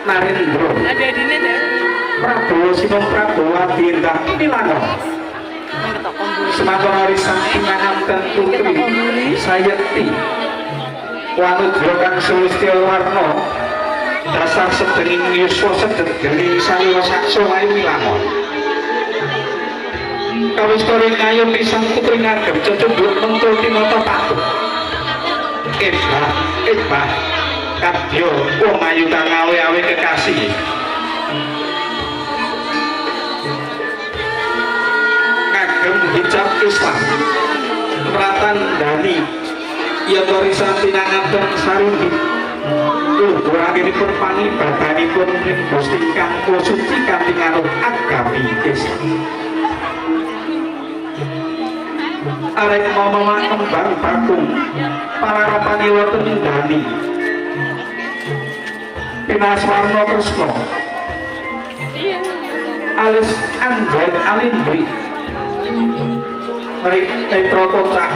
Narendra Prabowo Sinong Prabowo Adindah Milangon Semanten arisan pinanganten putri Sayekti Wanudra kang Sulistya Warna dasar sedenging yuswa sedegering saliwa sakso ayu Milangon kawistari ngayo pisan putri ngagem cecunduk mentul tinata patut Ebah kadya wong ayu kang awe-awe kekasih ngagem hijab Islam meratan dani ya barisan pinanganten sarunggi Kurangipun pangibadanipun ing Gusti Kang suci kanthi nganut agami Islam. Arek mama kembang bakung pararapane wonten dani. Pinaswarna Kresna. Alis anjen alindri. Mari netra kocak